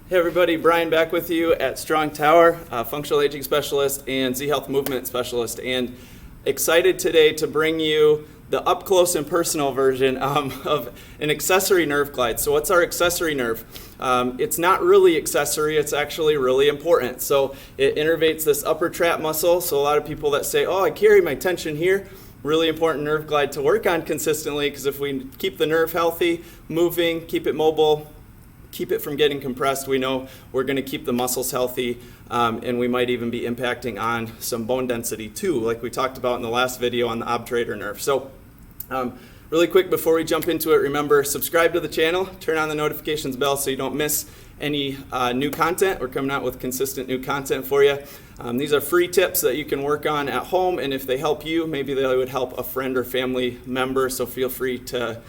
Hey everybody, Brian back with you at Strong Tower, functional aging specialist and Z Health movement specialist, and excited today to bring you the up close and personal version of an accessory nerve glide. So what's our accessory nerve? It's not really accessory, it's actually really important. So it innervates this upper trap muscle. So a lot of people that say, oh, I carry my tension here, really important nerve glide to work on consistently, because if we keep the nerve healthy, moving, keep it mobile, keep it from getting compressed, we know we're going to keep the muscles healthy, and we might even be impacting on some bone density too, like we talked about in the last video on the obturator nerve. So really quick before we jump into it, remember, subscribe to the channel, turn on the notifications bell so you don't miss any new content. We're coming out with consistent new content for you. These are free tips that you can work on at home, and if they help you, maybe they would help a friend or family member, so feel free to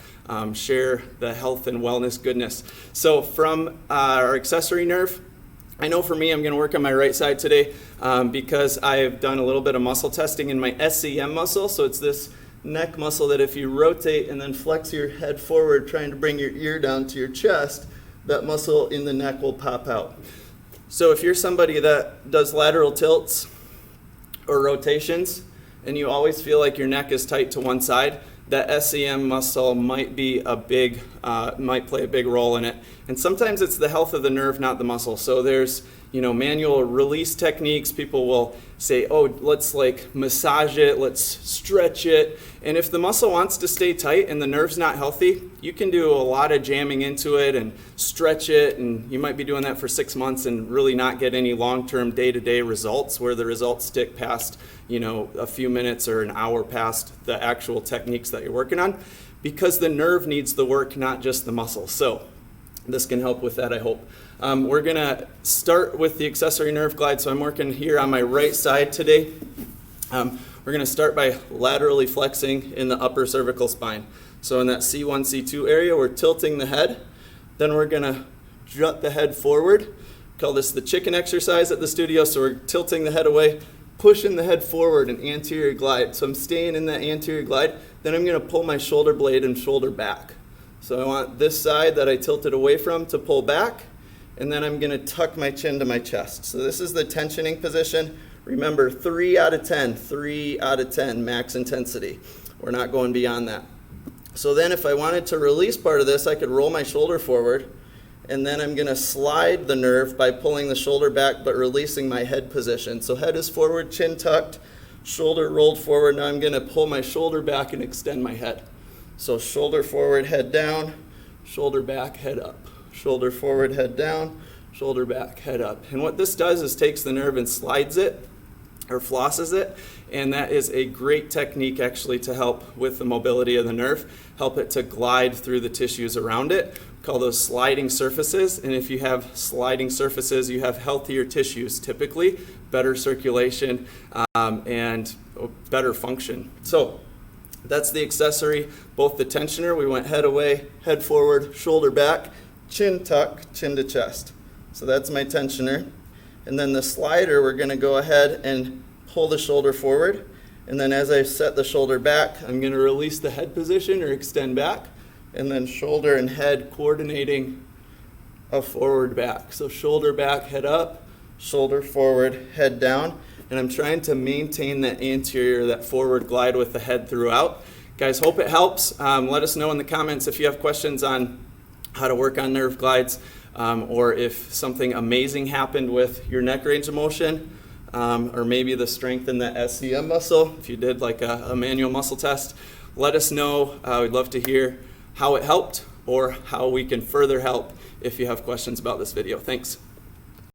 share the health and wellness goodness. So from our accessory nerve, I know for me I'm going to work on my right side today because I've done a little bit of muscle testing in my SCM muscle. So it's this neck muscle that if you rotate and then flex your head forward trying to bring your ear down to your chest, that muscle in the neck will pop out. So if you're somebody that does lateral tilts or rotations and you always feel like your neck is tight to one side, that SCM muscle might play a big role in it. And sometimes it's the health of the nerve, not the muscle. So there's, manual release techniques. People will say, oh, let's massage it, let's stretch it. And if the muscle wants to stay tight and the nerve's not healthy, you can do a lot of jamming into it and stretch it. And you might be doing that for 6 months and really not get any long-term day-to-day results where the results stick past, a few minutes or an hour past the actual techniques that you're working on, because the nerve needs the work, not just the muscle. So this can help with that, I hope. We're going to start with the accessory nerve glide. So I'm working here on my right side today. We're going to start by laterally flexing in the upper cervical spine. So in that C1, C2 area, we're tilting the head. Then we're going to jut the head forward. Call this the chicken exercise at the studio. So we're tilting the head away, pushing the head forward, an anterior glide. So I'm staying in that anterior glide. Then I'm going to pull my shoulder blade and shoulder back. So I want this side that I tilted away from to pull back, and then I'm going to tuck my chin to my chest. So this is the tensioning position. Remember, 3 out of 10 max intensity. We're not going beyond that. So then if I wanted to release part of this, I could roll my shoulder forward, and then I'm going to slide the nerve by pulling the shoulder back but releasing my head position. So head is forward, chin tucked, shoulder rolled forward. Now I'm going to pull my shoulder back and extend my head. So shoulder forward, head down, shoulder back, head up. Shoulder forward, head down, shoulder back, head up. And what this does is takes the nerve and slides it or flosses it, and that is a great technique actually to help with the mobility of the nerve, help it to glide through the tissues around it. We call those sliding surfaces, and if you have sliding surfaces, you have healthier tissues typically, better circulation, and better function. So that's the accessory, both the tensioner, we went head away, head forward, shoulder back, chin tuck, chin to chest. So that's my tensioner. And then the slider, we're going to go ahead and pull the shoulder forward. And then as I set the shoulder back, I'm going to release the head position or extend back. And then shoulder and head coordinating a forward back. So shoulder back, head up, shoulder forward, head down. And I'm trying to maintain that anterior, that forward glide with the head throughout. Guys, hope it helps. Let us know in the comments if you have questions on how to work on nerve glides, or if something amazing happened with your neck range of motion, or maybe the strength in the SCM muscle. If you did like a manual muscle test, let us know. We'd love to hear how it helped or how we can further help if you have questions about this video. Thanks.